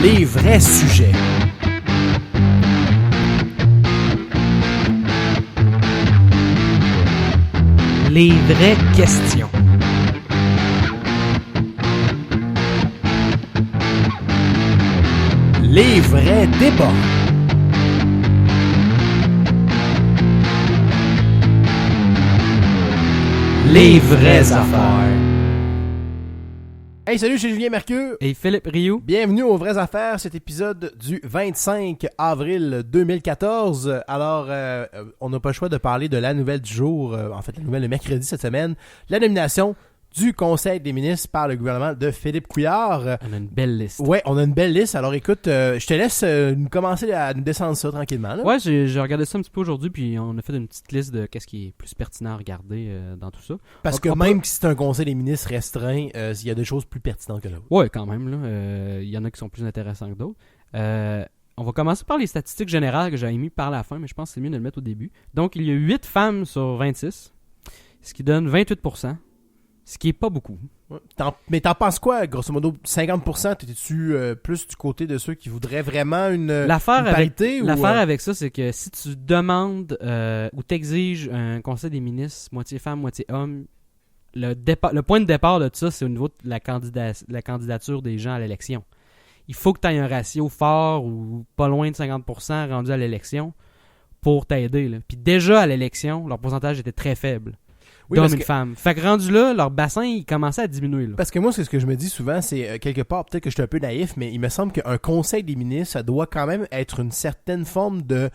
Les vrais sujets. Les vraies questions. Les vrais débats. Les vraies affaires. Hey, salut, c'est Julien Mercure. Et Philippe Rioux. Bienvenue aux Vraies Affaires, cet épisode du 25 avril 2014. Alors, on n'a pas le choix de parler de la nouvelle du jour, en fait la nouvelle de mercredi cette semaine, la nomination du Conseil des ministres par le gouvernement de Philippe Couillard. On a une belle liste. Ouais, on a une belle liste. Alors écoute, je te laisse commencer à nous descendre ça tranquillement. Là. Ouais, j'ai regardé ça un petit peu aujourd'hui, puis on a fait une petite liste de qu'est-ce qui est plus pertinent à regarder dans tout ça. Parce que même si c'est un Conseil des ministres restreint, il y a des choses plus pertinentes que d'autres. Ouais, quand même. Il y en a qui sont plus intéressants que d'autres. On va commencer par les statistiques générales que j'avais mis par la fin, mais je pense que c'est mieux de le mettre au début. Donc, il y a 8 femmes sur 26, ce qui donne 28%. Ce qui est pas beaucoup. Ouais. Mais t'en penses quoi, grosso modo? 50%, t'étais-tu plus du côté de ceux qui voudraient vraiment une parité? L'affaire avec ça, c'est que si tu demandes ou t'exiges un conseil des ministres, moitié femme, moitié homme, le point de départ de tout ça, c'est au niveau de la candidature des gens à l'élection. Il faut que tu aies un ratio fort ou pas loin de 50% rendu à l'élection pour t'aider. Là. Puis déjà à l'élection, leur pourcentage était très faible. Oui, d'hommes et de femmes. Fait que rendu là, leur bassin, il commençait à diminuer. Là. Parce que moi, c'est ce que je me dis souvent, c'est quelque part, peut-être que je suis un peu naïf, mais il me semble qu'un conseil des ministres, ça doit quand même être une certaine forme de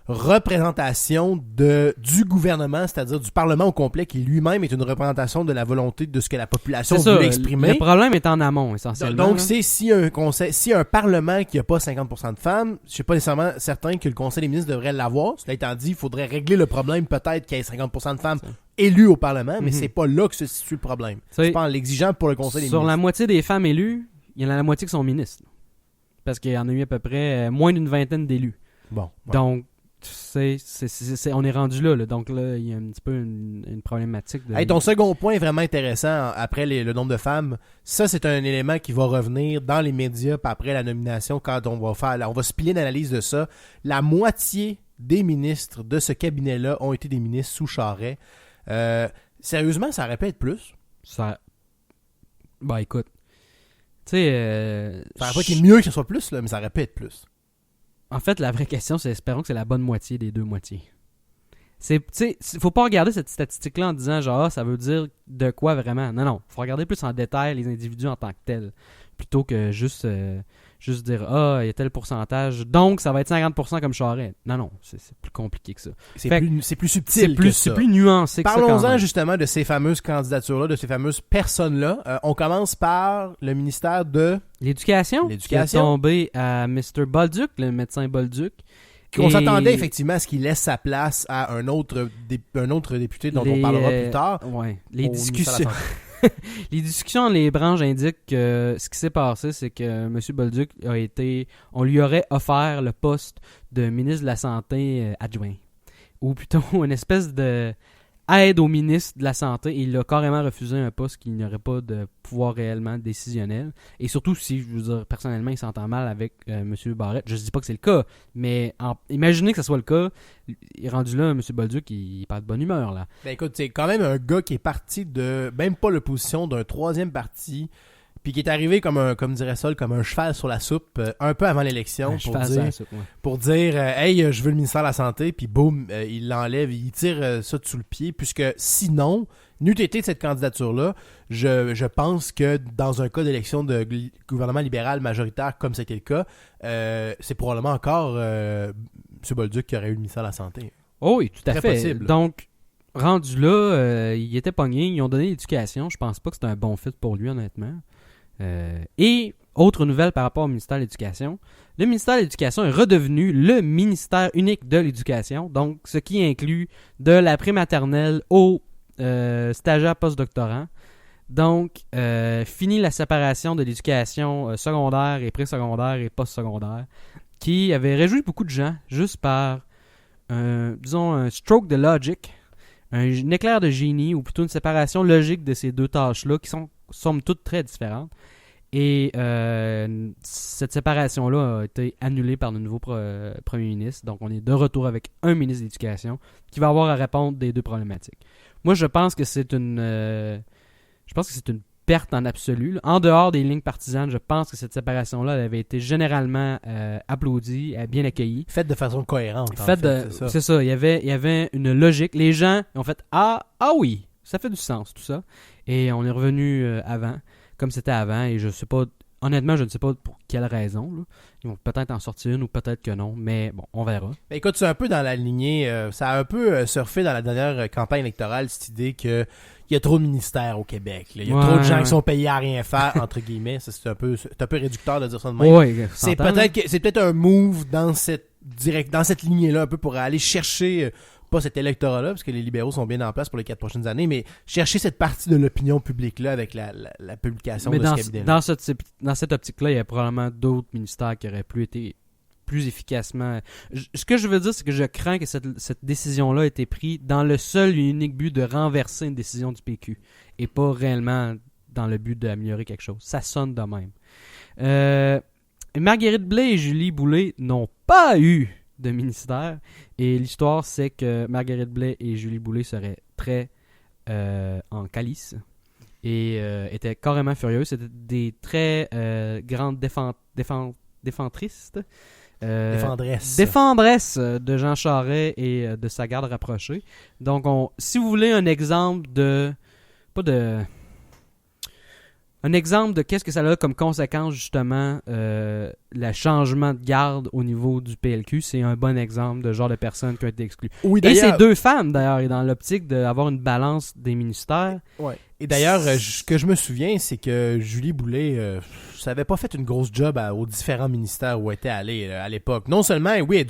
représentation du gouvernement, c'est-à-dire du Parlement au complet, qui lui-même est une représentation de la volonté de ce que la population voulait exprimer. Le problème est en amont, essentiellement. Donc, c'est si un Parlement qui n'a pas 50% de femmes, je ne suis pas nécessairement certain que le Conseil des ministres devrait l'avoir. Cela étant dit, il faudrait régler le problème, peut-être qu'il y ait 50% de femmes élues au Parlement, mais c'est pas là que se situe le problème. C'est pas en l'exigeant pour le Conseil des ministres. Sur la moitié des femmes élues, il y en a la moitié qui sont ministres. Parce qu'il y en a eu à peu près moins d'une vingtaine d'élus. Bon. Ouais. Donc, on est rendu là. Donc là, il y a un petit peu une problématique. Hey, ton second point est vraiment intéressant après le nombre de femmes. Ça, c'est un élément qui va revenir dans les médias puis après la nomination quand on va se piler l'analyse de ça. La moitié des ministres de ce cabinet-là ont été des ministres sous Charest. Sérieusement, ça aurait pu être plus. Bah écoute, tu sais... ça aurait pas été mieux que ce soit plus, là, mais ça aurait pu être plus. En fait, la vraie question, c'est espérons que c'est la bonne moitié des deux moitiés. Faut pas regarder cette statistique-là en disant genre ça veut dire de quoi vraiment. Non, faut regarder plus en détail les individus en tant que tels, plutôt que juste dire il y a tel pourcentage, donc ça va être 50% comme Charest. Non, c'est plus compliqué que ça. C'est plus subtil c'est plus nuancé que ça. Parlons-en justement de ces fameuses candidatures-là, de ces fameuses personnes-là. On commence par le ministère de l'Éducation. Qui est tombé à Mr. Bolduc, le médecin Bolduc. On s'attendait effectivement à ce qu'il laisse sa place à un autre député dont on parlera plus tard. Ouais, les discussions. Les discussions, les branches indiquent que ce qui s'est passé, c'est que M. Bolduc on lui aurait offert le poste de ministre de la Santé adjoint. Ou plutôt une espèce de aide au ministre de la Santé, et il a carrément refusé un poste qui n'aurait pas de pouvoir réellement décisionnel. Et surtout, si, je veux dire, personnellement, il s'entend mal avec M. Barrette. Je ne dis pas que c'est le cas, mais imaginez que ce soit le cas. Il est rendu là, M. Bolduc, il parle de bonne humeur, là. Ben écoute, c'est quand même un gars qui est parti de, même pas l'opposition, d'un troisième parti, puis qui est arrivé comme dirait Sol, comme un cheval sur la soupe, un peu avant l'élection, pour dire hey, je veux le ministère de la Santé, puis boum, il l'enlève, il tire ça sous le pied, puisque sinon, n'eût été de cette candidature-là, je pense que dans un cas d'élection de gouvernement libéral majoritaire, comme c'était le cas, c'est probablement encore M. Bolduc qui aurait eu le ministère de la Santé. Oh oui, tout à fait. Très possible. Donc, rendu là, il était pogné, ils ont donné l'éducation. Je pense pas que c'était un bon fit pour lui, honnêtement. Et autre nouvelle par rapport au ministère de l'Éducation, le ministère de l'Éducation est redevenu le ministère unique de l'Éducation, donc ce qui inclut de la prématernelle au stagiaire postdoctorant. Donc, fini la séparation de l'éducation secondaire et présecondaire et postsecondaire, qui avait réjoui beaucoup de gens juste par, disons, un stroke de logic, un éclair de génie, ou plutôt une séparation logique de ces deux tâches-là, qui sont somme toute très différentes. Et cette séparation-là a été annulée par le nouveau premier ministre. Donc, on est de retour avec un ministre de l'Éducation qui va avoir à répondre des deux problématiques. Moi, je pense que c'est une perte en absolu. Là. En dehors des lignes partisanes, je pense que cette séparation-là elle avait été généralement applaudie, bien accueillie. Faite de façon cohérente. C'est ça. Il y avait une logique. Les gens ont fait « Ah oui, ça fait du sens, tout ça. » Et on est revenu avant, comme c'était avant. Et je sais pas, honnêtement, je ne sais pas pour quelle raison. Là. Ils vont peut-être en sortir une ou peut-être que non. Mais bon, on verra. Ben écoute, c'est un peu dans la lignée. Ça a un peu surfé dans la dernière campagne électorale, cette idée que il y a trop de ministères au Québec. Là. Il y a trop de gens qui sont payés à rien faire, entre guillemets. Ça, c'est un peu réducteur de dire ça de même. Ouais, c'est peut-être un move dans cette lignée-là, un peu pour aller chercher, pas cet électorat-là, parce que les libéraux sont bien en place pour les 4 prochaines années, mais chercher cette partie de l'opinion publique-là avec la publication de ce cabinet-là. Dans cette optique-là, il y a probablement d'autres ministères qui auraient été plus efficacement. Ce que je veux dire, c'est que je crains que cette décision-là ait été prise dans le seul et unique but de renverser une décision du PQ et pas réellement dans le but d'améliorer quelque chose. Ça sonne de même. Marguerite Blais et Julie Boulay n'ont pas eu de ministère et l'histoire, c'est que Marguerite Blais et Julie Boulay seraient très en calice et étaient carrément furieuses. C'était des très grandes défendresses de Jean Charest et de sa garde rapprochée. Donc, si vous voulez un exemple de qu'est-ce que ça a comme conséquence, justement, le changement de garde au niveau du PLQ, c'est un bon exemple de genre de personnes qui ont été exclues. Oui, et ces deux femmes, d'ailleurs, et dans l'optique d'avoir une balance des ministères. Ouais. Et d'ailleurs, ce que je me souviens, c'est que Julie Boulay, ça n'avait pas fait une grosse job aux différents ministères où elle était allée à l'époque. Non seulement, oui, elle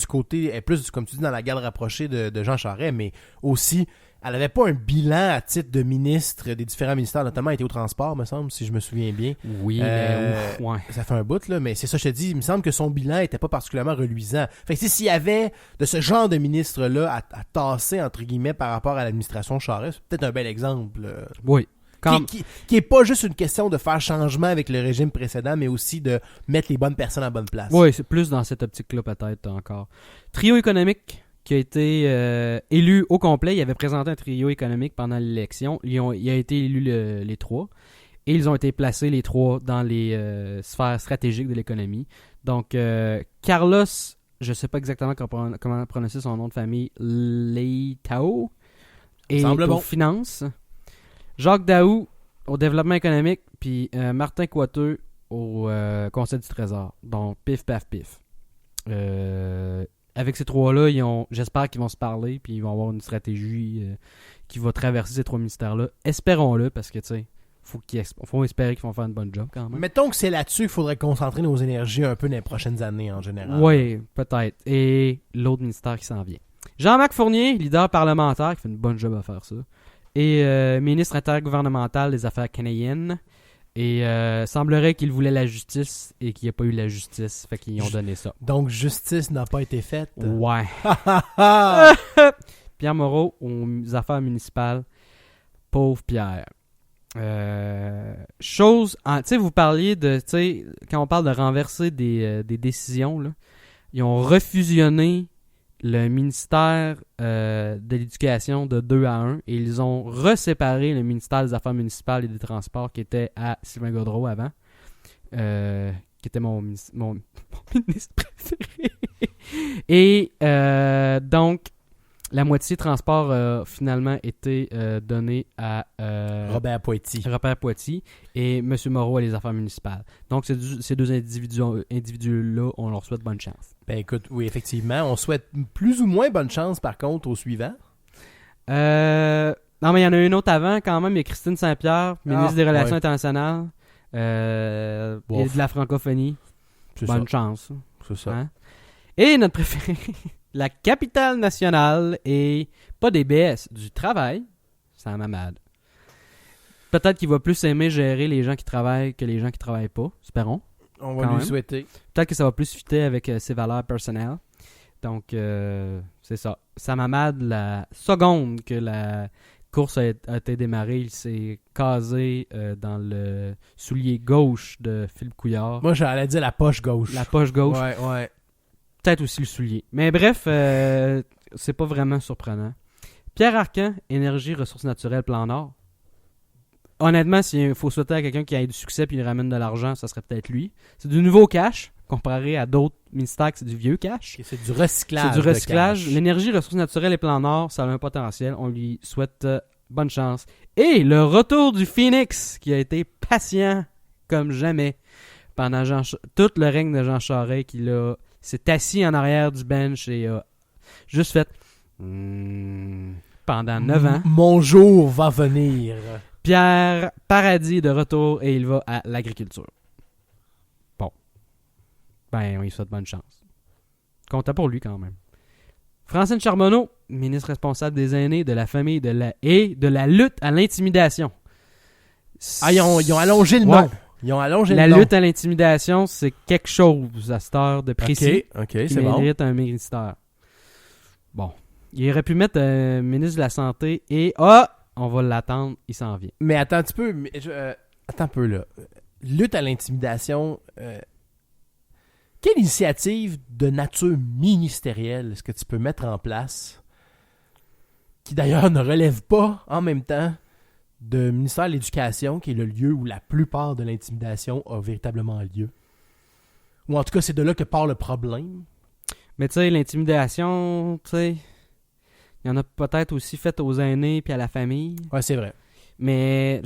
est plus, comme tu dis, dans la garde rapprochée de Jean Charest, mais aussi, elle n'avait pas un bilan à titre de ministre des différents ministères, notamment elle était au transport, me semble, si je me souviens bien. Oui, ouais. Ça fait un bout, là, mais c'est ça, je te dis, il me semble que son bilan n'était pas particulièrement reluisant. Fait que s'il y avait de ce genre de ministre-là à tasser, entre guillemets, par rapport à l'administration Charest, c'est peut-être un bel exemple. Oui. Qui est pas juste une question de faire changement avec le régime précédent, mais aussi de mettre les bonnes personnes à bonne place. Oui, c'est plus dans cette optique-là peut-être encore. Trio économique qui a été élu au complet. Il avait présenté un trio économique pendant l'élection. Il a été élu les trois. Et ils ont été placés les trois dans les sphères stratégiques de l'économie. Donc, Carlos, je ne sais pas exactement comment prononcer son nom de famille, Leitao, et aux finances. Jacques Daou au développement économique, puis Martin Coiteux au Conseil du Trésor. Donc, pif, paf, pif. Avec ces trois-là, j'espère qu'ils vont se parler, puis ils vont avoir une stratégie qui va traverser ces trois ministères-là. Espérons-le, parce que, tu sais, faut espérer qu'ils vont faire une bonne job quand même. Mettons que c'est là-dessus qu'il faudrait concentrer nos énergies un peu dans les prochaines années, en général. Oui, peut-être. Et l'autre ministère qui s'en vient. Jean-Marc Fournier, leader parlementaire, qui fait une bonne job à faire ça. Et ministre intergouvernemental des Affaires canadiennes. Et semblerait qu'il voulait la justice et qu'il n'y a pas eu la justice. Fait qu'ils ont donné ça. Donc, justice n'a pas été faite? Ouais. Pierre Moreau aux Affaires municipales. Pauvre Pierre. Tu sais, vous parliez de... Tu sais, quand on parle de renverser des décisions, là, ils ont refusionné le ministère de l'Éducation de 2 à 1 et ils ont reséparé le ministère des Affaires municipales et des Transports qui était à Sylvain Gaudreault avant, qui était mon ministre préféré. Et donc, la moitié transport a finalement été donnée à Robert Poitty et M. Moreau à les Affaires municipales. Donc, ces deux individus-là, on leur souhaite bonne chance. Ben écoute, oui, effectivement. On souhaite plus ou moins bonne chance, par contre, au suivant. Non, mais il y en a une autre avant, quand même. Il y a Christine Saint-Pierre, ministre des Relations internationales et de la francophonie. Bonne chance. C'est ça. Hein? Et notre préféré, la capitale nationale et pas des BS, du travail, Sam Hamad. Peut-être qu'il va plus aimer gérer les gens qui travaillent que les gens qui travaillent pas, espérons. On va lui souhaiter. Peut-être que ça va plus fitter avec ses valeurs personnelles. Donc, c'est ça. Sam Hamad, la seconde que la course a été démarrée, il s'est casé dans le soulier gauche de Philippe Couillard. Moi, j'allais dire la poche gauche. La poche gauche. Ouais. Peut-être aussi le soulier. Mais bref, c'est pas vraiment surprenant. Pierre Arcan, Énergie, Ressources naturelles, Plan Nord. Honnêtement, s'il faut souhaiter à quelqu'un qui ait du succès et il ramène de l'argent, ça serait peut-être lui. C'est du nouveau cash, comparé à d'autres ministères que c'est du vieux cash. C'est du recyclage. C'est du recyclage. L'énergie, ressources naturelles et Plan Nord, ça a un potentiel. On lui souhaite bonne chance. Et le retour du Phoenix, qui a été patient comme jamais pendant tout le règne de Jean Charest, qui s'est assis en arrière du bench et a juste fait pendant 9 ans. Mon jour va venir. Pierre Paradis de retour et il va à l'agriculture. Bon. Ben, on lui souhaite bonne chance. Comptez pour lui quand même. Francine Charbonneau, ministre responsable des aînés, de la famille et de la lutte à l'intimidation. Ah, ils ont allongé le nom. Ils ont allongé la le nom. La lutte à l'intimidation, c'est quelque chose à cette heure de précis. OK, qui c'est bon. mérite un ministère. Bon. Il aurait pu mettre un ministre de la Santé et... on va l'attendre, il s'en vient. Mais attends un petit peu. Attends un peu, là. Lutte à l'intimidation. Quelle initiative de nature ministérielle est-ce que tu peux mettre en place qui d'ailleurs ne relève pas en même temps de ministère de l'Éducation, qui est le lieu où la plupart de l'intimidation a véritablement lieu? Ou en tout cas, c'est de là que part le problème. Mais tu sais, l'intimidation, tu sais... Il y en a peut-être aussi fait aux aînés puis à la famille. Ouais, c'est vrai. Mais,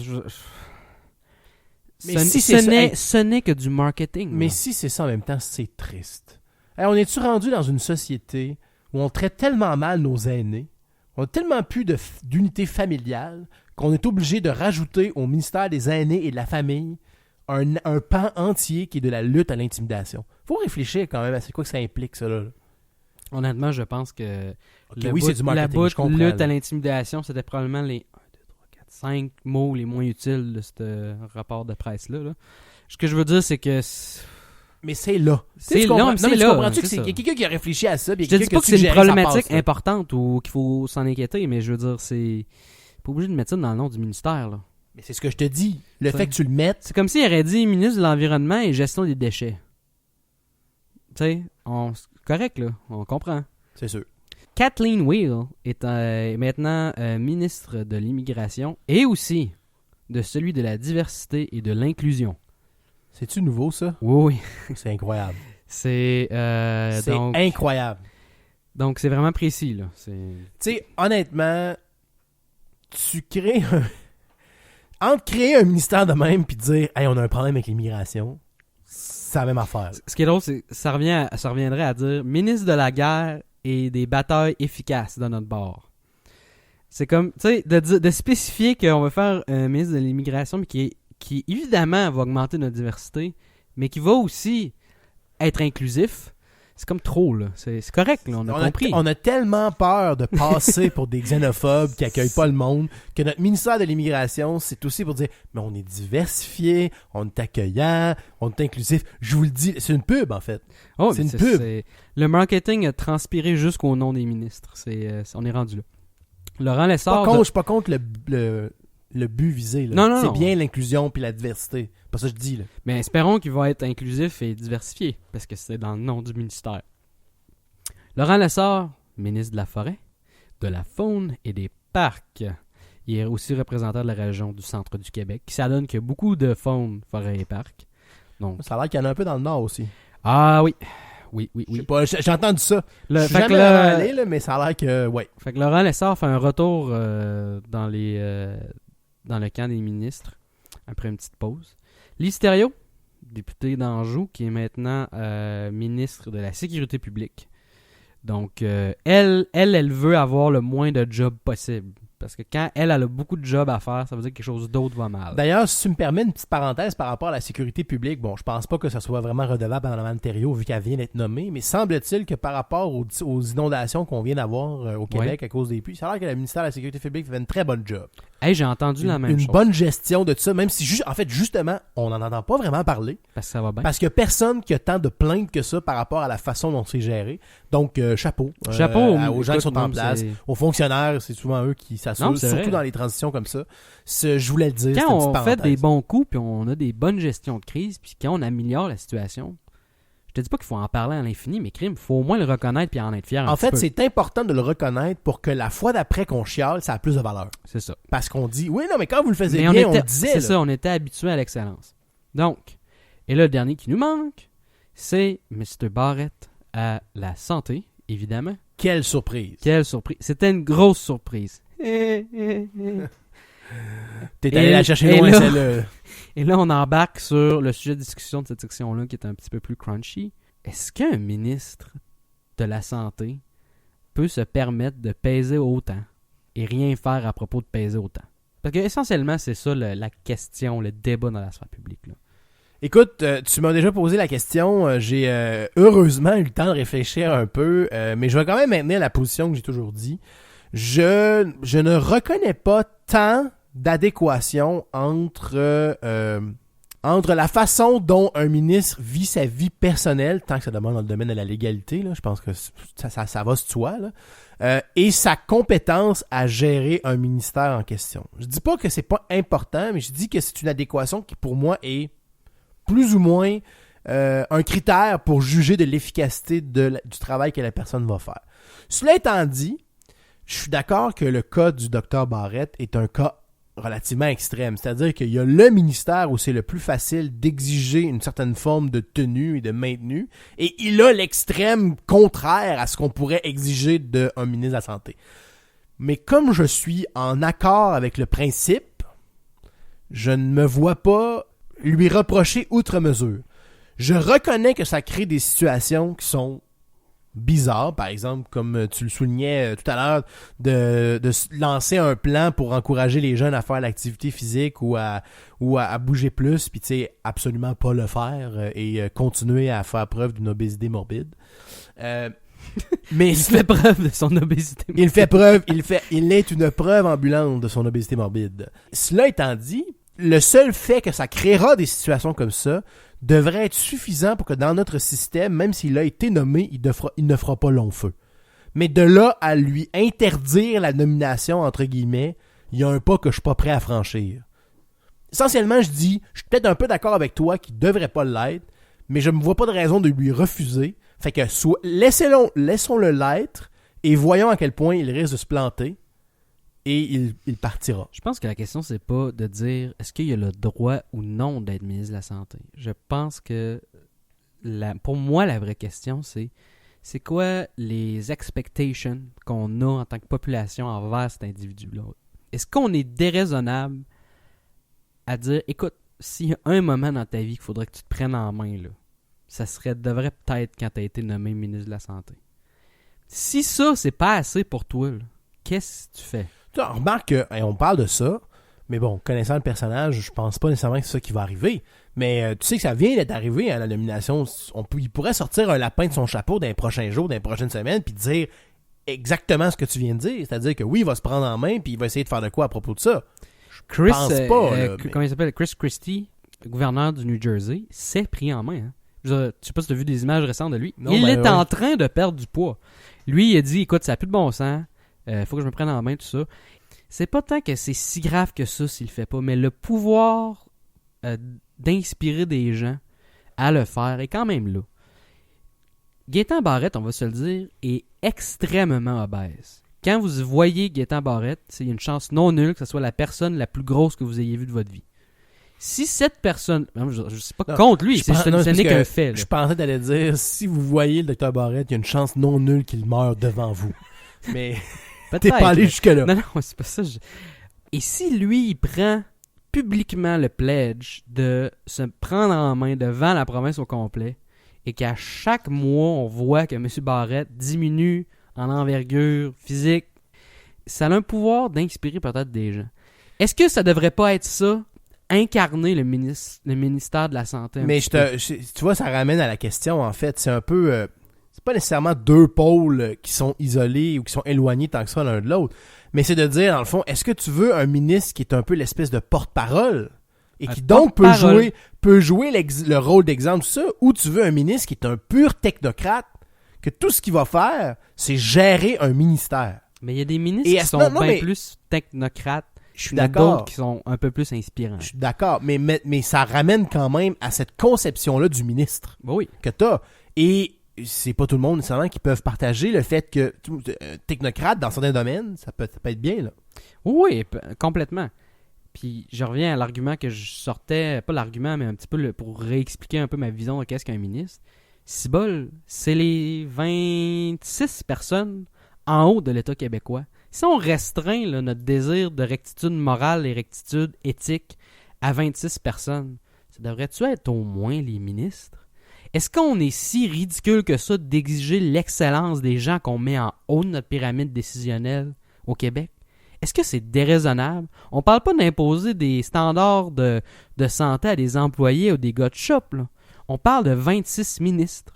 ce n'est que du marketing. Mais là. si c'est ça en même temps, c'est triste. Hey, on est-tu rendu dans une société où on traite tellement mal nos aînés, on a tellement plus d'unité familiale qu'on est obligé de rajouter au ministère des aînés et de la famille un pan entier qui est de la lutte à l'intimidation. Faut réfléchir quand même à c'est quoi que ça implique, ça, là. Honnêtement, je pense que c'est du marketing, la bout je comprends, lutte là. à l'intimidation, c'était probablement les 1, 2, 3, 4, 5 mots les moins utiles de ce rapport de presse-là. Là. Ce que je veux dire, c'est que... Mais c'est là. C'est là, non, mais c'est tu là. comprends-tu qu'il y a quelqu'un qui a réfléchi à ça? Je te dis pas que c'est une problématique importante ou qu'il faut s'en inquiéter, mais je veux dire, c'est pas obligé de mettre ça dans le nom du ministère. Là. Mais c'est ce que je te dis. Le fait que tu le mettes... C'est comme s'il aurait dit ministre de l'Environnement et gestion des déchets. Tu sais, c'est correct, là. On comprend. C'est sûr. Kathleen Wheel est maintenant ministre de l'Immigration et aussi de celui de la diversité et de l'inclusion. C'est-tu nouveau, ça? Oui. C'est incroyable. C'est incroyable. Donc, c'est vraiment précis, là. Tu sais, honnêtement, tu crées entre créer un ministère de même puis dire « Hey, on a un problème avec l'immigration », c'est la même affaire. Ce qui est drôle, c'est que ça reviendrait à dire « Ministre de la guerre et des batailles efficaces de notre bord ». C'est comme, tu sais, de spécifier qu'on veut faire un ministre de l'immigration, mais qui évidemment va augmenter notre diversité, mais qui va aussi être inclusif. C'est comme trop, là. C'est correct, là. On a compris. On a tellement peur de passer pour des xénophobes qui accueillent pas le monde que notre ministère de l'immigration, c'est aussi pour dire « Mais on est diversifié, on est accueillant, on est inclusif. » Je vous le dis, c'est une pub, en fait. Oh, c'est une pub. Le marketing a transpiré jusqu'au nom des ministres. On est rendu là. Laurent Lessard... Je suis pas contre le but visé. Là. Non. C'est bien l'inclusion puis la diversité. Pas ça que je dis. Là. Mais espérons qu'il va être inclusif et diversifié, parce que c'est dans le nom du ministère. Laurent Lessard, ministre de la Forêt, de la Faune et des Parcs. Il est aussi représentant de la région du centre du Québec, qui s'adonne qu'il y a beaucoup de faune, forêt et parcs. Donc... Ça a l'air qu'il y en a un peu dans le nord aussi. Ah oui. Oui. Je sais pas, j'ai entendu ça. Je suis jamais allé, là, mais ça a l'air que... ouais. Fait que Laurent Lessard fait un retour dans le camp des ministres, après une petite pause. Lise Thériault, députée d'Anjou, qui est maintenant ministre de la Sécurité publique. Donc, elle veut avoir le moins de jobs possible. Parce que quand elle a beaucoup de jobs à faire, ça veut dire que quelque chose d'autre va mal. D'ailleurs, si tu me permets une petite parenthèse par rapport à la sécurité publique, bon, je pense pas que ça soit vraiment redevable à Mme Thériault vu qu'elle vient d'être nommée, mais semble-t-il que par rapport aux inondations qu'on vient d'avoir au Québec à cause des pluies, ça a l'air que le ministère de la Sécurité publique fait une très bonne job. Hey, j'ai entendu la même chose. Une bonne gestion de tout ça, même si, en fait, justement, on n'en entend pas vraiment parler. Parce que ça va bien. Parce qu'il n'y a personne qui a tant de plaintes que ça par rapport à la façon dont c'est géré. Donc, chapeau. Chapeau aux gens qui sont en place. Aux fonctionnaires, c'est souvent eux qui ça saoule, surtout dans les transitions comme ça. Je voulais le dire. Quand on fait des bons coups, puis on a des bonnes gestions de crise, puis quand on améliore la situation, je te dis pas qu'il faut en parler à l'infini, mais crime, il faut au moins le reconnaître puis en être fier. En fait, c'est important de le reconnaître pour que la fois d'après qu'on chiale, ça a plus de valeur. C'est ça. Parce qu'on dit, oui, non, mais quand vous le faisiez bien, on disait. C'est ça, on était habitué à l'excellence. Donc, et là, le dernier qui nous manque, c'est Mr. Barrett à la santé, évidemment. Quelle surprise. Quelle surprise. C'était une grosse surprise. T'es allé la chercher loin, celle-là. Et là, on embarque sur le sujet de discussion de cette section-là qui est un petit peu plus crunchy. Est-ce qu'un ministre de la Santé peut se permettre de peser autant et rien faire à propos de peser autant? Parce que essentiellement, c'est ça la question, le débat dans la sphère publique. Là. Écoute, tu m'as déjà posé la question. J'ai heureusement eu le temps de réfléchir un peu, mais je vais quand même maintenir la position que j'ai toujours dit. Je ne reconnais pas tant d'adéquation entre la façon dont un ministre vit sa vie personnelle, tant que ça demande dans le domaine de la légalité, là, je pense que ça va se soi, là, et sa compétence à gérer un ministère en question. Je dis pas que c'est pas important, mais je dis que c'est une adéquation qui pour moi est plus ou moins un critère pour juger de l'efficacité du travail que la personne va faire. Cela étant dit, je suis d'accord que le cas du Dr Barrett est un cas relativement extrême. C'est-à-dire qu'il y a le ministère où c'est le plus facile d'exiger une certaine forme de tenue et de maintenue, et il a l'extrême contraire à ce qu'on pourrait exiger d'un ministre de la Santé. Mais comme je suis en accord avec le principe, je ne me vois pas lui reprocher outre mesure. Je reconnais que ça crée des situations qui sont bizarre, par exemple, comme tu le soulignais tout à l'heure, de lancer un plan pour encourager les jeunes à faire l'activité physique ou à bouger plus, puis tu sais, absolument pas le faire et continuer à faire preuve d'une obésité morbide. Mais il fait preuve de son obésité morbide. Il est une preuve ambulante de son obésité morbide. Cela étant dit, le seul fait que ça créera des situations comme ça devrait être suffisant pour que dans notre système, même s'il a été nommé, il ne fera pas long feu. Mais de là à lui interdire la nomination, entre guillemets, il y a un pas que je suis pas prêt à franchir. Essentiellement, je suis peut-être un peu d'accord avec toi qu'il devrait pas l'être, mais je me vois pas de raison de lui refuser. Fait que laissons-le l'être et voyons à quel point il risque de se planter. Et il partira. Je pense que la question, c'est pas de dire est-ce qu'il y a le droit ou non d'être ministre de la Santé. Je pense que pour moi, la vraie question, c'est quoi les expectations qu'on a en tant que population envers cet individu-là? Est-ce qu'on est déraisonnable à dire écoute, s'il y a un moment dans ta vie qu'il faudrait que tu te prennes en main, là, ça devrait peut-être quand tu as été nommé ministre de la Santé. Si ça, c'est pas assez pour toi, là, qu'est-ce que tu fais? Tu remarques qu'on parle de ça, mais bon, connaissant le personnage, je pense pas nécessairement que c'est ça qui va arriver. Mais tu sais que ça vient d'être arrivé à la nomination. Il pourrait sortir un lapin de son chapeau dans les prochains jours, dans les prochaines semaines, puis dire exactement ce que tu viens de dire. C'est-à-dire que oui, il va se prendre en main, puis il va essayer de faire de quoi à propos de ça. Je pense pas. Comment il s'appelle? Chris Christie, gouverneur du New Jersey, s'est pris en main. Hein? Je sais pas si tu as vu des images récentes de lui. Non, il est en train de perdre du poids. Lui, il a dit, écoute, ça n'a plus de bon sens. Faut que je me prenne en main, tout ça. C'est pas tant que c'est si grave que ça s'il le fait pas, mais le pouvoir d'inspirer des gens à le faire est quand même là. Gaétan Barrett, on va se le dire, est extrêmement obèse. Quand vous voyez Gaétan Barrett, c'est une chance non nulle que ce soit la personne la plus grosse que vous ayez vue de votre vie. Si cette personne... Je ne sais pas contre lui, ce n'est qu'un fait. Là. Je pensais d'aller dire, si vous voyez le Dr Barrett, il y a une chance non nulle qu'il meure devant vous. Mais... T'es pas allé jusque-là. Non, c'est pas ça. Et si lui, il prend publiquement le pledge de se prendre en main devant la province au complet et qu'à chaque mois, on voit que M. Barrett diminue en envergure physique, ça a un pouvoir d'inspirer peut-être des gens. Est-ce que ça devrait pas être ça, incarner le ministère de la Santé? Mais tu vois, ça ramène à la question, en fait. C'est un peu... c'est pas nécessairement deux pôles qui sont isolés ou qui sont éloignés tant que ça l'un de l'autre. Mais c'est de dire, dans le fond, est-ce que tu veux un ministre qui est un peu l'espèce de porte-parole et qui donc peut jouer le rôle d'exemple, tout ça, ou tu veux un ministre qui est un pur technocrate, que tout ce qu'il va faire, c'est gérer un ministère? Mais il y a des ministres qui sont bien plus technocrates. Je suis d'accord. D'autres qui sont un peu plus inspirants. Je suis d'accord, mais ça ramène quand même à cette conception-là du ministre que tu as. Et c'est pas tout le monde nécessairement qui peuvent partager le fait que technocrate dans certains domaines, ça peut être bien. Là. Oui, complètement. Puis je reviens à l'argument que je sortais, pas l'argument, mais un petit peu pour réexpliquer un peu ma vision de qu'est-ce qu'un ministre. Cibole, c'est les 26 personnes en haut de l'État québécois. Si on restreint là, notre désir de rectitude morale et rectitude éthique à 26 personnes, ça devrait-tu être au moins les ministres? Est-ce qu'on est si ridicule que ça d'exiger l'excellence des gens qu'on met en haut de notre pyramide décisionnelle au Québec? Est-ce que c'est déraisonnable? On parle pas d'imposer des standards de santé à des employés ou des gars de shop. Là. On parle de 26 ministres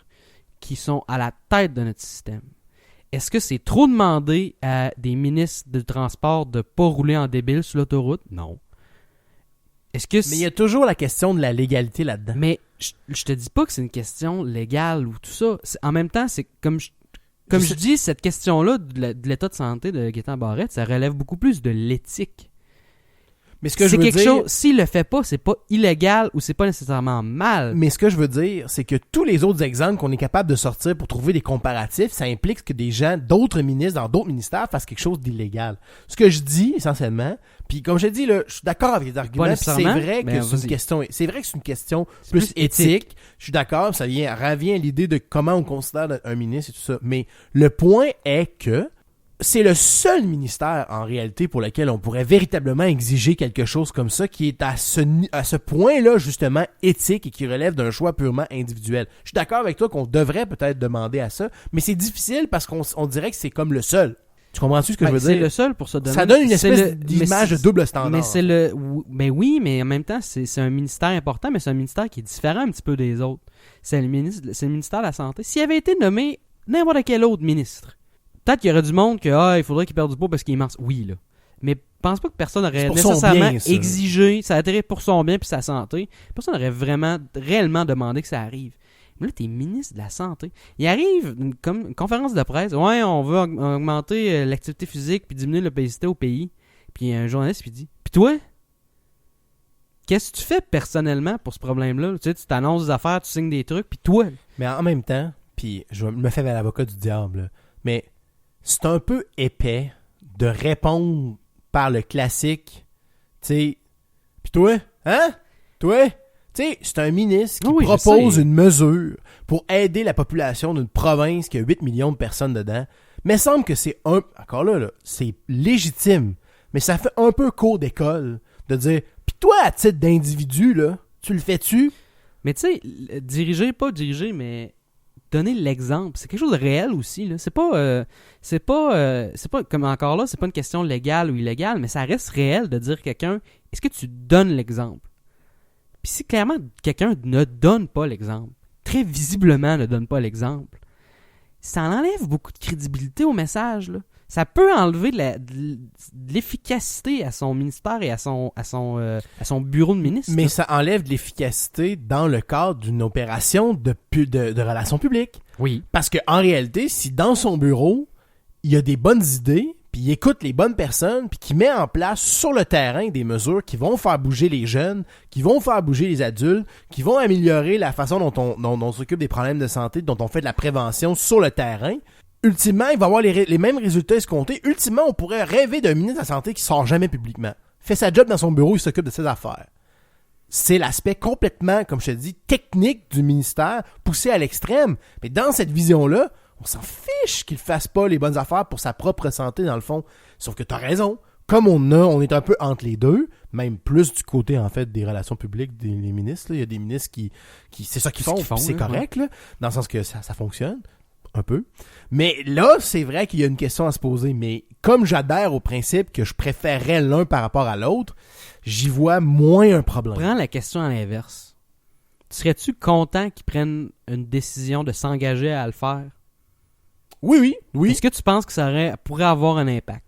qui sont à la tête de notre système. Est-ce que c'est trop demandé à des ministres de transport de ne pas rouler en débile sur l'autoroute? Non. Mais il y a toujours la question de la légalité là-dedans. Mais je te dis pas que c'est une question légale ou tout ça. En même temps, c'est comme je dis, cette question-là de l'état de santé de Gaétan Barrette, ça relève beaucoup plus de l'éthique. Mais ce que je veux dire, s'il le fait pas, c'est pas illégal ou c'est pas nécessairement mal. Mais ce que je veux dire, c'est que tous les autres exemples qu'on est capable de sortir pour trouver des comparatifs, ça implique que des gens, d'autres ministres dans d'autres ministères fassent quelque chose d'illégal. Ce que je dis essentiellement, puis comme je dis là, je suis d'accord avec les arguments, puis c'est vrai que c'est une question plus éthique. Je suis d'accord, ça revient à l'idée de comment on considère un ministre et tout ça. Mais le point est que c'est le seul ministère, en réalité, pour lequel on pourrait véritablement exiger quelque chose comme ça, qui est à ce point-là, justement, éthique et qui relève d'un choix purement individuel. Je suis d'accord avec toi qu'on devrait peut-être demander à ça, mais c'est difficile parce qu'on dirait que c'est comme le seul. Tu comprends-tu ce que je veux dire? C'est le seul pour se donner. Ça donne une espèce d'image de double standard. Mais oui, mais en même temps, c'est un ministère important, mais c'est un ministère qui est différent un petit peu des autres. C'est le ministère de la Santé. S'il avait été nommé n'importe quel autre ministre, peut-être qu'il y aurait du monde que il faudrait qu'il perde du poids parce qu'il est mince. Oui, là. Mais pense pas que personne n'aurait nécessairement exigé, ça a été pour son bien puis sa santé. Personne n'aurait réellement demandé que ça arrive. Mais là, t'es ministre de la Santé. Il arrive une conférence de presse. Ouais, on veut augmenter l'activité physique puis diminuer l'obésité au pays. Puis un journaliste lui dit, puis toi, qu'est-ce que tu fais personnellement pour ce problème-là? Tu sais, tu t'annonces des affaires, tu signes des trucs, puis toi. Mais en même temps, puis je me fais l'avocat du diable, mais c'est un peu épais de répondre par le classique, tu sais, pis toi, hein? Toi? Tu sais, c'est un ministre qui propose une mesure pour aider la population d'une province qui a 8 millions de personnes dedans. Mais il semble que c'est encore là, c'est légitime, mais ça fait un peu cours d'école de dire, pis toi, à titre d'individu, là, tu le fais-tu? Mais tu sais, diriger, mais donner l'exemple, c'est quelque chose de réel aussi là. C'est pas comme encore là, c'est pas une question légale ou illégale, mais ça reste réel de dire à quelqu'un, est-ce que tu donnes l'exemple? Puis si clairement quelqu'un ne donne pas l'exemple, très visiblement ne donne pas l'exemple, ça enlève beaucoup de crédibilité au message là. Ça peut enlever de l'efficacité à son ministère et à son bureau de ministre. Mais ça enlève de l'efficacité dans le cadre d'une opération de relations publiques. Oui. Parce qu'en réalité, si dans son bureau, il y a des bonnes idées, puis il écoute les bonnes personnes, puis qu'il met en place sur le terrain des mesures qui vont faire bouger les jeunes, qui vont faire bouger les adultes, qui vont améliorer la façon dont on s'occupe des problèmes de santé, dont on fait de la prévention sur le terrain, ultimement, il va avoir les mêmes résultats escomptés. Ultimement, on pourrait rêver d'un ministre de la Santé qui sort jamais publiquement. Fait sa job dans son bureau, il s'occupe de ses affaires. C'est l'aspect complètement, comme je te dis, technique du ministère, poussé à l'extrême. Mais dans cette vision-là, on s'en fiche qu'il fasse pas les bonnes affaires pour sa propre santé, dans le fond. Sauf que t'as raison. Comme on est un peu entre les deux, même plus du côté, en fait, des relations publiques des ministres. Là. Il y a des ministres qui c'est ça qu'ils font, c'est correct, là, dans le sens que ça fonctionne. Un peu. Mais là, c'est vrai qu'il y a une question à se poser. Mais comme j'adhère au principe que je préférerais l'un par rapport à l'autre, j'y vois moins un problème. Prends la question à l'inverse. Serais-tu content qu'ils prennent une décision de s'engager à le faire? Oui. Est-ce que tu penses que ça pourrait avoir un impact?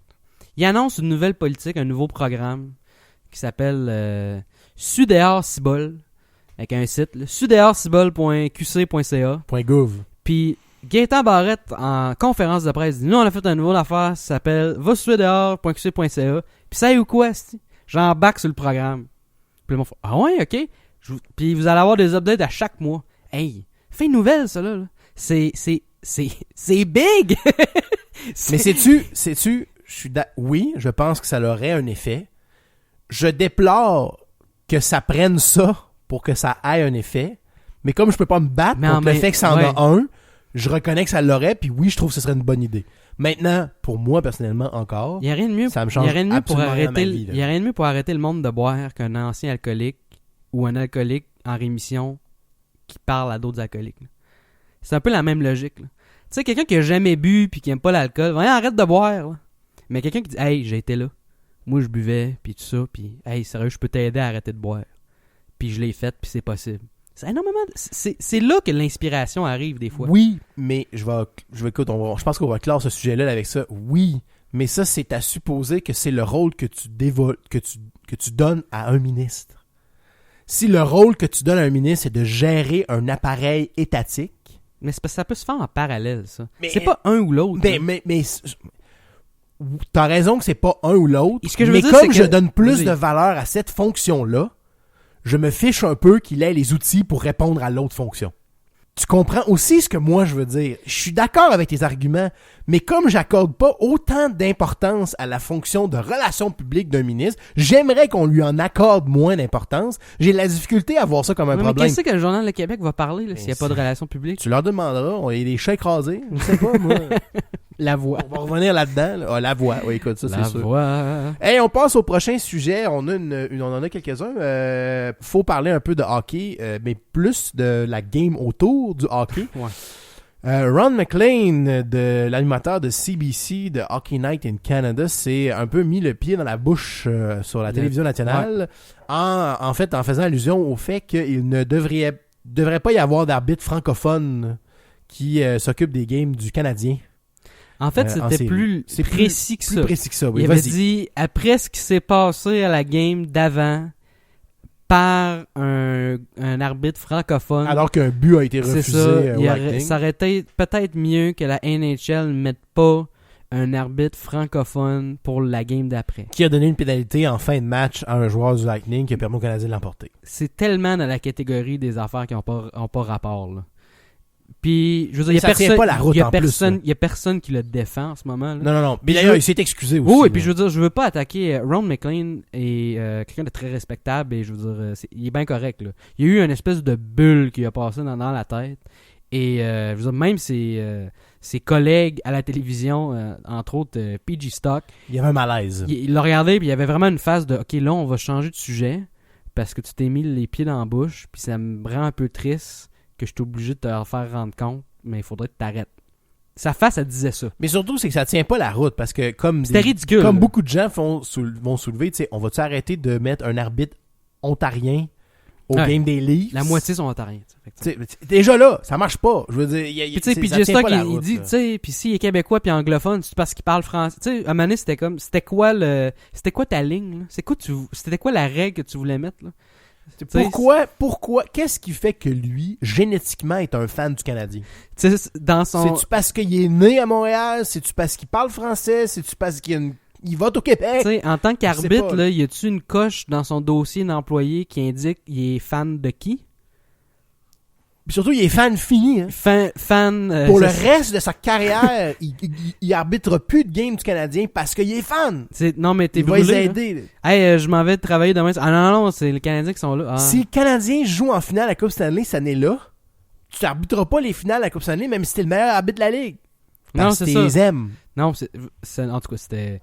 Il annonce une nouvelle politique, un nouveau programme qui s'appelle Sudéor Cibole, avec un site, sudéorcibole.qc.ca. .gouv. Puis Gaétan Barrette, en conférence de presse, dit « Nous, on a fait un nouveau affaire, ça s'appelle va-sur-dehors.qc.ca. Puis ça y est ou quoi, c'ti? J'embarque sur le programme. » Puis le monde fait « Ah ouais, ok. Puis vous allez avoir des updates à chaque mois. » Hey, fais une nouvelle, ça, là. C'est big! Mais sais-tu, oui, je pense que ça aurait un effet. Je déplore que ça prenne ça pour que ça ait un effet. Mais comme je peux pas me battre contre le fait que ça en a un, je reconnais que ça l'aurait, puis oui, je trouve que ce serait une bonne idée. Maintenant, pour moi, personnellement, encore, il y a rien de mieux, ça me change absolument rien à ma vie. Il y a rien de mieux pour arrêter le monde de boire qu'un ancien alcoolique ou un alcoolique en rémission qui parle à d'autres alcooliques. Là. C'est un peu la même logique. Tu sais, quelqu'un qui a jamais bu puis qui aime pas l'alcool, arrête de boire. Là. Mais quelqu'un qui dit « Hey, j'ai été là. Moi, je buvais, puis tout ça, puis hey, sérieux, je peux t'aider à arrêter de boire. » Puis je l'ai fait, puis c'est possible. C'est énormément. C'est là que l'inspiration arrive des fois. Oui, mais je pense qu'on va clore ce sujet-là avec ça. Oui, mais ça, c'est à supposer que c'est le rôle que tu donnes à un ministre. Si le rôle que tu donnes à un ministre, c'est de gérer un appareil étatique. Mais c'est parce que ça peut se faire en parallèle, ça. C'est pas un ou l'autre. Mais t'as raison que c'est pas un ou l'autre. Mais comme je donne plus de valeur à cette fonction-là, je me fiche un peu qu'il ait les outils pour répondre à l'autre fonction. Tu comprends aussi ce que moi je veux dire. Je suis d'accord avec tes arguments, mais comme j'accorde pas autant d'importance à la fonction de relations publiques d'un ministre, j'aimerais qu'on lui en accorde moins d'importance. J'ai de la difficulté à voir ça comme un problème. Mais qu'est-ce que le Journal de Québec va parler s'il n'y a pas de relations publiques? Tu leur demanderas, on a des chats écrasés, je sais pas moi. La voix. On va revenir là-dedans. Là. Ah, la voix. Oui, écoute, ça, c'est sûr. La voix. Hey, on passe au prochain sujet. On en a quelques-uns. Faut parler un peu de hockey, mais plus de la game autour du hockey. Ouais. Ron MacLean, l'animateur de CBC, de Hockey Night in Canada, s'est un peu mis le pied dans la bouche sur la télévision nationale, en faisant allusion au fait qu'il ne devrait pas y avoir d'arbitre francophone qui s'occupe des games du Canadien. En fait, c'était plus précis que ça. Plus précis que ça, oui. Il avait dit, après ce qui s'est passé à la game d'avant, par un arbitre francophone... Alors qu'un but a été refusé. Ça aurait été peut-être mieux que la NHL ne mette pas un arbitre francophone pour la game d'après. Qui a donné une pénalité en fin de match à un joueur du Lightning qui a permis au Canadien de l'emporter. C'est tellement dans la catégorie des affaires qui n'ont pas rapport, là. Puis, je veux dire, il y a personne qui le défend en ce moment. Là. Non. Mais d'ailleurs, il s'est excusé aussi. Oui, et puis je veux dire, je veux pas attaquer Ron MacLean est quelqu'un de très respectable et je veux dire, il est bien correct. Là. Il y a eu une espèce de bulle qui a passé dans la tête. Et je veux dire, même ses collègues à la télévision, entre autres PG Stock. Il y avait un malaise. Il l'a regardé puis il y avait vraiment une phase de « Ok, là, on va changer de sujet parce que tu t'es mis les pieds dans la bouche puis ça me rend un peu triste. » Que je suis obligé de te faire rendre compte, mais il faudrait que tu t'arrêtes. Sa face, elle disait ça. Mais surtout, c'est que ça tient pas la route, parce que c'était ridicule. Comme beaucoup de gens vont soulever, tu sais, on va-tu arrêter de mettre un arbitre ontarien au game des Leafs? La moitié sont ontariens. Déjà là, ça marche pas. Je veux dire, puis PJ Stock, il dit, tu sais, puis s'il est québécois puis anglophone, c'est parce qu'il parle français. Tu sais, à un moment donné, c'était quoi ta ligne, là? C'était quoi la règle que tu voulais mettre, là? Pourquoi, qu'est-ce qui fait que lui, génétiquement, est un fan du Canadien? C'est-tu parce qu'il est né à Montréal? C'est-tu parce qu'il parle français? C'est-tu parce qu'il vote au Québec? T'sais, en tant qu'arbitre, là, y a-tu une coche dans son dossier d'employé qui indique qu'il est fan de qui? Puis surtout, il est fan fini. Hein? Pour le reste de sa carrière, il arbitre plus de game du Canadien parce qu'il est fan. Non, mais t'es brûlé. Il va les aider. Hey, je m'en vais travailler demain. Ah non, c'est les Canadiens qui sont là. Ah. Si le Canadien joue en finale à la Coupe Stanley cette année-là, tu t'arbitreras pas les finales à la Coupe Stanley même si t'es le meilleur arbitre de la Ligue. Parce que tu les aimes. Non, en tout cas, c'était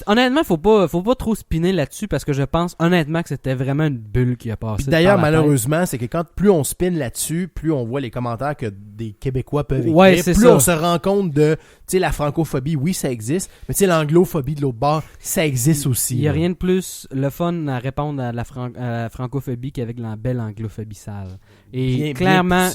honnêtement, faut pas trop spinner là-dessus parce que je pense honnêtement que c'était vraiment une bulle qui a passé. Puis d'ailleurs, malheureusement, c'est que plus on spin là-dessus, plus on voit les commentaires que des Québécois peuvent écrire, plus on se rend compte de, tu sais, la francophobie, oui, ça existe, mais tu sais, l'anglophobie de l'autre bord, ça existe aussi. Il y a rien de plus le fun à répondre à la francophobie qu'avec la belle anglophobie sale. Et clairement,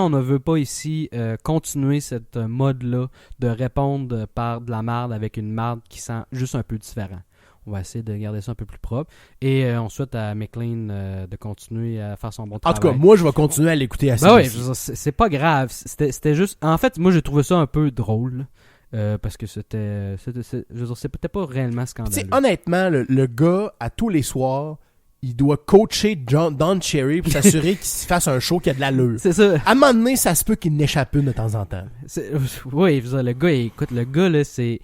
on ne veut pas ici continuer cette mode-là de répondre par de la marde avec une marde qui sent juste un peu différent. On va essayer de garder ça un peu plus propre. Et on souhaite à McLean de continuer à faire son bon travail. En tout cas, moi, je vais continuer à l'écouter assez. Oui, c'est pas grave. C'était juste... En fait, moi, j'ai trouvé ça un peu drôle. Parce que c'était peut-être pas réellement scandaleux. T'sais, honnêtement, le gars, à tous les soirs, il doit coacher Don Cherry pour s'assurer qu'il se fasse un show qui a de l'allure. C'est ça. À un moment donné, ça se peut qu'il n'échappe une de temps en temps. Oui, le gars, écoute, le gars, là, c'est...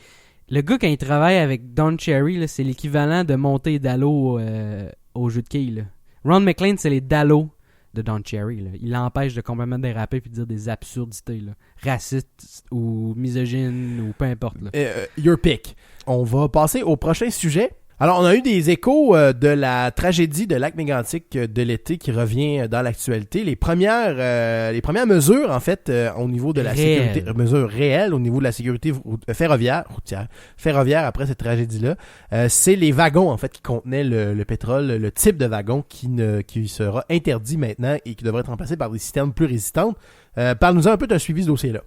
Le gars, quand il travaille avec Don Cherry, là, c'est l'équivalent de monter Dallo au jeu de quilles. Là. Ron McLean, c'est les Dallo de Don Cherry. Là. Il l'empêche de complètement déraper et de dire des absurdités. Là. Racistes ou misogynes ou peu importe. Là. Your pick. On va passer au prochain sujet. Alors, on a eu des échos de la tragédie de Lac-Mégantic de l'été qui revient dans l'actualité. Les premières mesures, en fait, au niveau de la sécurité, mesures réelles au niveau de la sécurité ferroviaire après cette tragédie-là, c'est les wagons, en fait, qui contenaient le pétrole, le type de wagon qui sera interdit maintenant et qui devrait être remplacé par des systèmes plus résistantes. Parle-nous un peu d'un suivi ce dossier-là.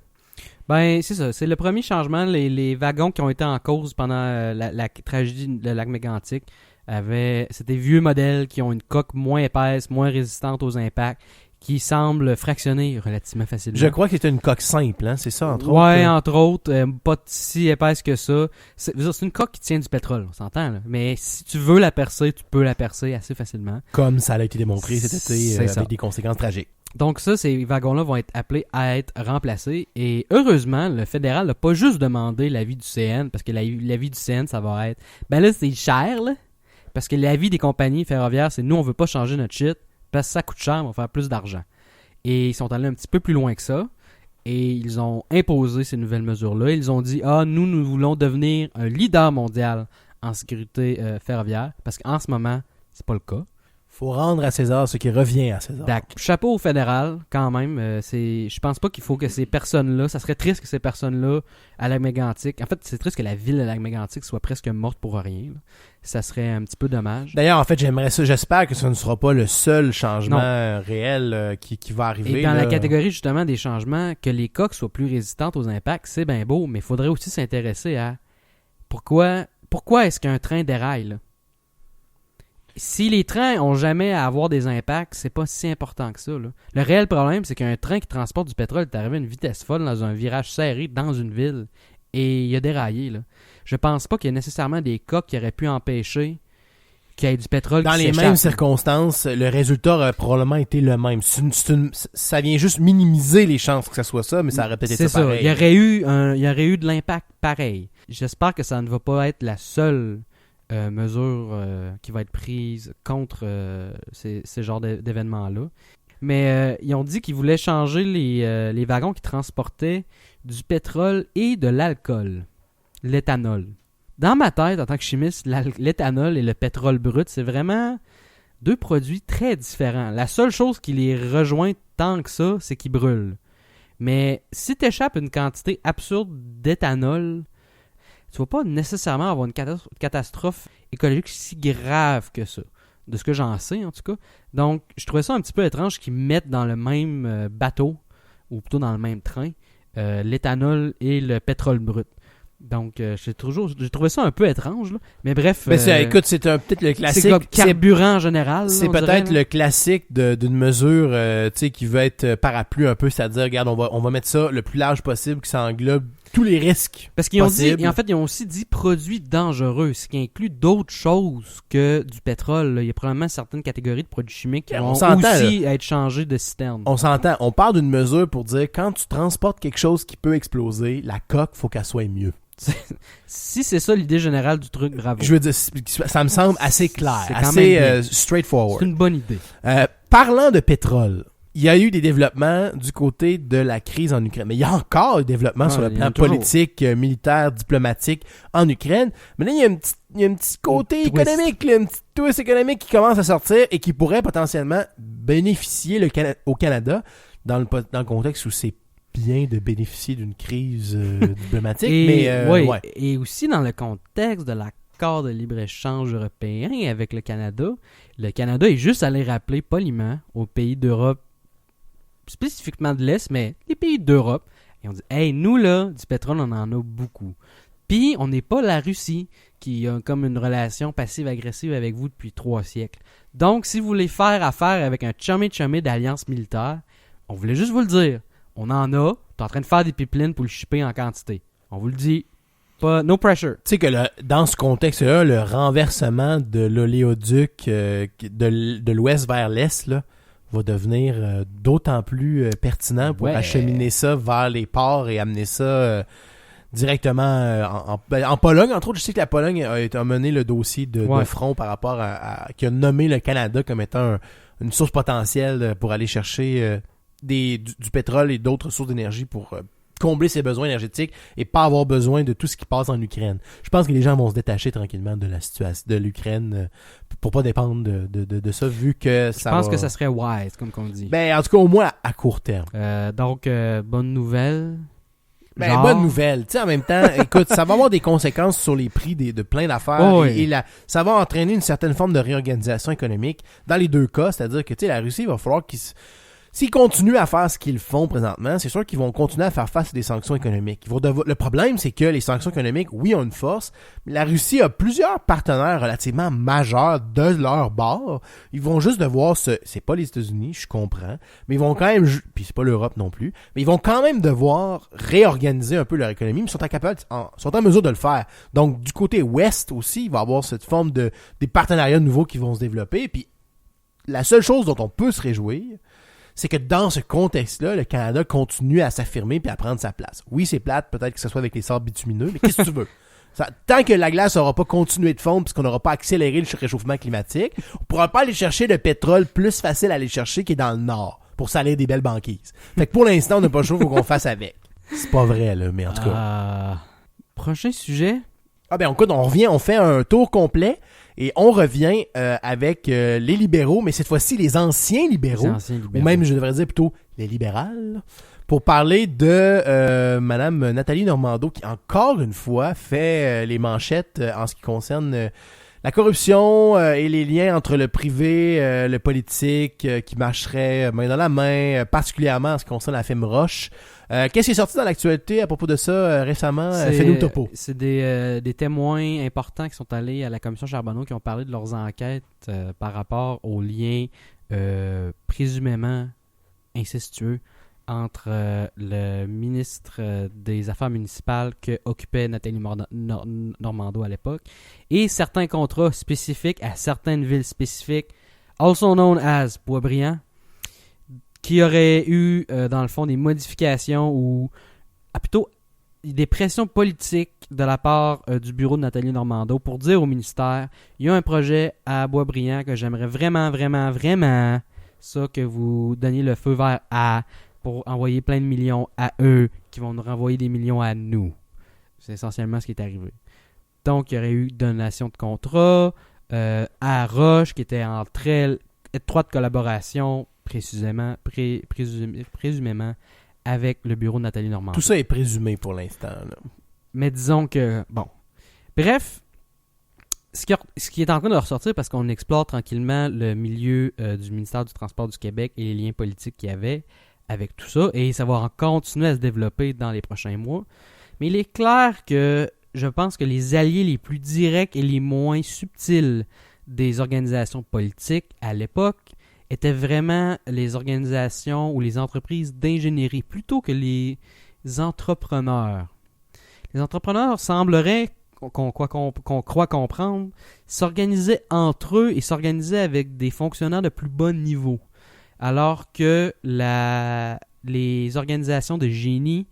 Ben, c'est ça. C'est le premier changement. Les wagons qui ont été en cause pendant la tragédie de Lac-Mégantic c'était vieux modèles qui ont une coque moins épaisse, moins résistante aux impacts, qui semblent fractionner relativement facilement. Je crois que c'était une coque simple, hein? C'est ça, entre autres? Ouais, entre autres. Pas si épaisse que ça. C'est une coque qui tient du pétrole, on s'entend, là. Mais si tu veux la percer, tu peux la percer assez facilement. Comme ça a été démontré cet été avec des conséquences tragiques. Donc ça, ces wagons-là vont être appelés à être remplacés. Et heureusement, le fédéral n'a pas juste demandé l'avis du CN, parce que l'avis du CN, ça va être... Ben là, c'est cher, là. Parce que l'avis des compagnies ferroviaires, c'est nous, on veut pas changer notre shit, parce que ça coûte cher, on va faire plus d'argent. Et ils sont allés un petit peu plus loin que ça. Et ils ont imposé ces nouvelles mesures-là. Ils ont dit, nous voulons devenir un leader mondial en sécurité ferroviaire. Parce qu'en ce moment, c'est pas le cas. Faut rendre à César ce qui revient à César. Chapeau au fédéral, quand même. Je pense pas qu'il faut que ces personnes-là... Ça serait triste que ces personnes-là, à Lac-Mégantic... En fait, c'est triste que la ville de Lac-Mégantic soit presque morte pour rien. Là. Ça serait un petit peu dommage. D'ailleurs, en fait, j'espère que ce ne sera pas le seul changement réel qui va arriver. Et dans la catégorie, justement, des changements, que les coques soient plus résistantes aux impacts, c'est bien beau, mais il faudrait aussi s'intéresser à pourquoi est-ce qu'un train déraille, là? Si les trains ont jamais à avoir des impacts, c'est pas si important que ça. Là. Le réel problème, c'est qu'un train qui transporte du pétrole est arrivé à une vitesse folle dans un virage serré dans une ville et il a déraillé. Là. Je pense pas qu'il y ait nécessairement des coques qui auraient pu empêcher qu'il y ait du pétrole dans les mêmes circonstances, le résultat aurait probablement été le même. Ça vient juste minimiser les chances que ça soit ça, mais ça aurait peut-être été pareil. Il y aurait eu de l'impact pareil. J'espère que ça ne va pas être la seule mesure qui va être prise contre ces genres d'événements-là. Mais ils ont dit qu'ils voulaient changer les wagons qui transportaient du pétrole et de l'alcool, l'éthanol. Dans ma tête, en tant que chimiste, l'éthanol et le pétrole brut, c'est vraiment deux produits très différents. La seule chose qui les rejoint tant que ça, c'est qu'ils brûlent. Mais si tu échappes une quantité absurde d'éthanol, tu vas pas nécessairement avoir une catastrophe écologique si grave que ça. De ce que j'en sais, en tout cas. Donc, je trouvais ça un petit peu étrange qu'ils mettent dans le même bateau, ou plutôt dans le même train, l'éthanol et le pétrole brut. Donc, j'ai trouvé ça un peu étrange, là. Mais bref... écoute, c'est peut-être le classique... C'est comme carburant en général. C'est peut-être le classique d'une mesure qui veut être parapluie un peu, c'est-à-dire, regarde, on va mettre ça le plus large possible, que ça englobe tous les risques. Parce qu'ils ont dit, et en fait, ils ont aussi dit produits dangereux, ce qui inclut d'autres choses que du pétrole. Là. Il y a probablement certaines catégories de produits chimiques qui vont aussi être changés de citerne. On s'entend. On parle d'une mesure pour dire, quand tu transportes quelque chose qui peut exploser, la coque, faut qu'elle soit mieux. Si c'est ça l'idée générale du truc, bravo. Je veux dire, ça me semble assez clair, assez straightforward. C'est une bonne idée. Parlant de pétrole, il y a eu des développements du côté de la crise en Ukraine. Mais il y a encore des développements sur le plan politique, militaire, diplomatique en Ukraine. Mais là, il y a un petit côté économique, un petit twist économique qui commence à sortir et qui pourrait potentiellement bénéficier au Canada dans le contexte où c'est bien de bénéficier d'une crise diplomatique. Et aussi dans le contexte de l'accord de libre-échange européen avec le Canada est juste allé rappeler poliment aux pays d'Europe, spécifiquement de l'Est, mais les pays d'Europe, et on dit, hey, nous là, du pétrole, on en a beaucoup. Puis, on n'est pas la Russie qui a comme une relation passive-agressive avec vous depuis 3 siècles. Donc, si vous voulez faire affaire avec un chumé d'alliance militaire, on voulait juste vous le dire. On en a. T'es en train de faire des pipelines pour le shipper en quantité. On vous le dit. Pas, no pressure. Tu sais que dans ce contexte-là, le renversement de l'oléoduc de l'ouest vers l'est là, va devenir d'autant plus pertinent pour acheminer ça vers les ports et amener ça directement en Pologne. Entre autres, je sais que la Pologne a mené le dossier de front par rapport qui a nommé le Canada comme étant une source potentielle pour aller chercher du pétrole et d'autres sources d'énergie pour combler ses besoins énergétiques et pas avoir besoin de tout ce qui passe en Ukraine. Je pense que les gens vont se détacher tranquillement de la situation de l'Ukraine pour pas dépendre de ça, vu que ça Je pense que ça serait wise, comme on dit. Ben, en tout cas, au moins à court terme. Donc, bonne nouvelle. Ben, bonne nouvelle. Tu sais, en même temps, écoute, ça va avoir des conséquences sur les prix de plein d'affaires. Ça va entraîner une certaine forme de réorganisation économique dans les deux cas. C'est-à-dire que, tu sais, la Russie, il va falloir s'ils continuent à faire ce qu'ils font présentement, c'est sûr qu'ils vont continuer à faire face à des sanctions économiques. Le problème, c'est que les sanctions économiques, oui, ont une force, mais la Russie a plusieurs partenaires relativement majeurs de leur bord. Ils vont juste devoir c'est pas les États-Unis, je comprends, mais ils vont quand même, puis c'est pas l'Europe non plus, mais ils vont quand même devoir réorganiser un peu leur économie, mais sont en mesure de le faire. Donc, du côté ouest aussi, il va y avoir cette forme des partenariats nouveaux qui vont se développer, puis la seule chose dont on peut se réjouir, c'est que dans ce contexte-là, le Canada continue à s'affirmer puis à prendre sa place. Oui, c'est plate, peut-être que ce soit avec les sables bitumineux, mais qu'est-ce que tu veux? Tant que la glace n'aura pas continué de fondre puisqu'on n'aura pas accéléré le réchauffement climatique, on ne pourra pas aller chercher le pétrole plus facile à aller chercher qui est dans le nord pour salir des belles banquises. Fait que pour l'instant, on n'a pas le choix, il faut qu'on fasse avec. C'est pas vrai, là, mais en tout cas. Prochain sujet. Ah ben écoute, on fait un tour complet et on revient avec les libéraux, mais cette fois-ci les anciens libéraux, ou même je devrais dire plutôt les libérales, pour parler de Madame Nathalie Normando qui encore une fois fait les manchettes en ce qui concerne la corruption et les liens entre le privé, le politique qui marcherait main dans la main, particulièrement en ce qui concerne la Femroche. Qu'est-ce qui est sorti dans l'actualité à propos de ça récemment? Fais-nous le topo. C'est des témoins importants qui sont allés à la commission Charbonneau qui ont parlé de leurs enquêtes par rapport aux liens présumément incestueux entre le ministre des Affaires municipales que occupait Nathalie Normando à l'époque et certains contrats spécifiques à certaines villes spécifiques, also known as Boisbriand, qui aurait eu, dans le fond, des modifications ou plutôt des pressions politiques de la part du bureau de Nathalie Normando pour dire au ministère, il y a un projet à Boisbriand que j'aimerais vraiment, vraiment, vraiment ça que vous donniez le feu vert pour envoyer plein de millions à eux qui vont nous renvoyer des millions à nous. C'est essentiellement ce qui est arrivé. Donc, il y aurait eu donation de contrats à Roche qui était en très étroite collaboration présumément avec le bureau de Nathalie Normando. Tout ça est présumé pour l'instant. Là. Mais disons que, bon. Bref, ce qui est en train de ressortir, parce qu'on explore tranquillement le milieu du ministère du Transport du Québec et les liens politiques qu'il y avait avec tout ça, et ça va continuer à se développer dans les prochains mois. Mais il est clair que je pense que les alliés les plus directs et les moins subtils des organisations politiques à l'époque étaient vraiment les organisations ou les entreprises d'ingénierie plutôt que les entrepreneurs. Les entrepreneurs sembleraient, qu'on croit comprendre, s'organiser entre eux et s'organiser avec des fonctionnaires de plus bas niveau. Alors que les organisations de génie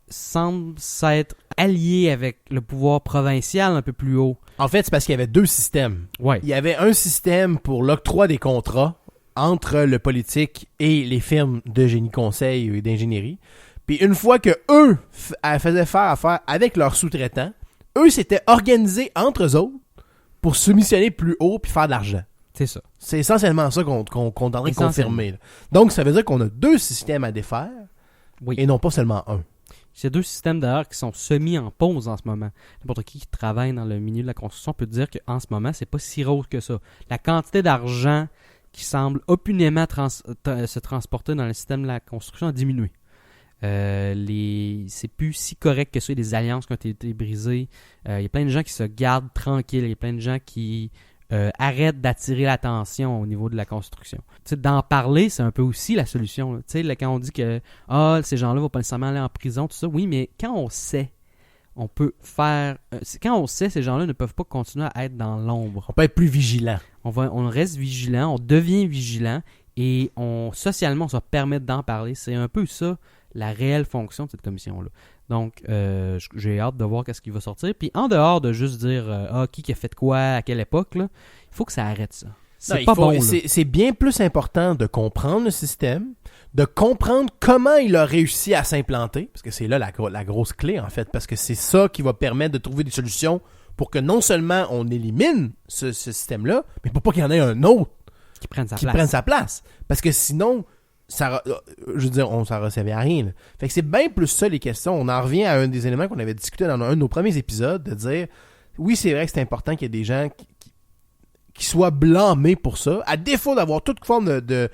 semblent s'être alliées avec le pouvoir provincial un peu plus haut. En fait, c'est parce qu'il y avait deux systèmes. Ouais. Il y avait un système pour l'octroi des contrats entre le politique et les firmes de génie conseil et d'ingénierie. Puis une fois que eux faisaient faire affaire avec leurs sous-traitants, eux s'étaient organisés entre eux autres pour soumissionner plus haut puis faire de l'argent. C'est ça. C'est essentiellement ça qu'on est en train de confirmer. Là. Donc, ça veut dire qu'on a deux systèmes à défaire et non pas seulement un. C'est deux systèmes d'ailleurs qui sont semi en pause en ce moment. N'importe qui travaille dans le milieu de la construction peut dire qu'en ce moment, c'est pas si rose que ça. La quantité d'argent qui semble oppunément se transporter dans le système de la construction a diminué. C'est plus si correct que ça, les alliances qui ont été brisées. Il y a plein de gens qui se gardent tranquilles. Il y a plein de gens qui arrêtent d'attirer l'attention au niveau de la construction. T'sais, d'en parler, c'est un peu aussi la solution. Quand on dit que ces gens-là ne vont pas nécessairement aller en prison, tout ça, oui, mais quand on sait, on peut faire... quand on sait, ces gens-là ne peuvent pas continuer à être dans l'ombre. On peut être plus vigilant. On reste vigilant, on devient vigilant et socialement, on se permet d'en parler. C'est un peu ça, la réelle fonction de cette commission-là. Donc, j'ai hâte de voir qu'est-ce qui va sortir. Puis, en dehors de juste dire qui a fait quoi, à quelle époque, là, il faut que ça arrête ça. C'est bien plus important de comprendre le système, de comprendre comment il a réussi à s'implanter, parce que c'est là la grosse clé, en fait, parce que c'est ça qui va permettre de trouver des solutions pour que non seulement on élimine ce système-là, mais pour pas qu'il y en ait un autre qui prenne sa place. Parce que sinon... ça ne servait à rien. Là. Fait que c'est bien plus ça les questions. On en revient à un des éléments qu'on avait discuté dans un de nos premiers épisodes, de dire, oui, c'est vrai que c'est important qu'il y ait des gens qui soient blâmés pour ça, à défaut d'avoir toute forme de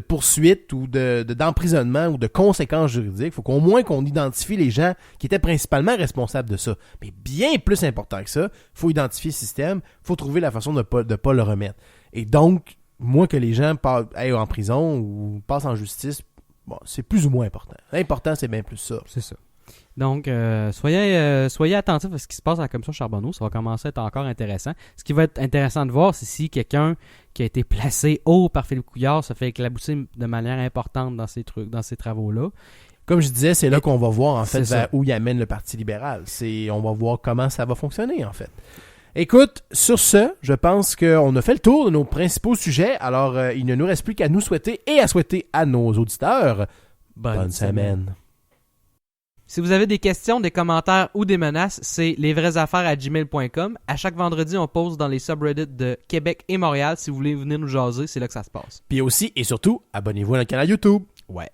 poursuite ou d'emprisonnement ou de conséquences juridiques. Il faut qu'au moins qu'on identifie les gens qui étaient principalement responsables de ça. Mais bien plus important que ça, il faut identifier le système, il faut trouver la façon de pas le remettre. Et donc, moi, que les gens aillent en prison ou passent en justice, bon, c'est plus ou moins important. L'important, c'est bien plus ça. C'est ça. Donc, soyez attentifs à ce qui se passe à la commission Charbonneau. Ça va commencer à être encore intéressant. Ce qui va être intéressant de voir, c'est si quelqu'un qui a été placé haut par Philippe Couillard se fait éclabousser de manière importante dans ces travaux-là. Comme je disais, c'est là qu'on va voir, en fait, vers où il amène le Parti libéral. On va voir comment ça va fonctionner, en fait. Écoute, sur ce, je pense qu'on a fait le tour de nos principaux sujets. Alors, il ne nous reste plus qu'à nous souhaiter et à souhaiter à nos auditeurs bonne semaine. Si vous avez des questions, des commentaires ou des menaces, c'est lesvraiesaffaires@gmail.com. À chaque vendredi, on pose dans les subreddits de Québec et Montréal. Si vous voulez venir nous jaser, c'est là que ça se passe. Puis aussi et surtout, abonnez-vous à notre canal YouTube. Ouais.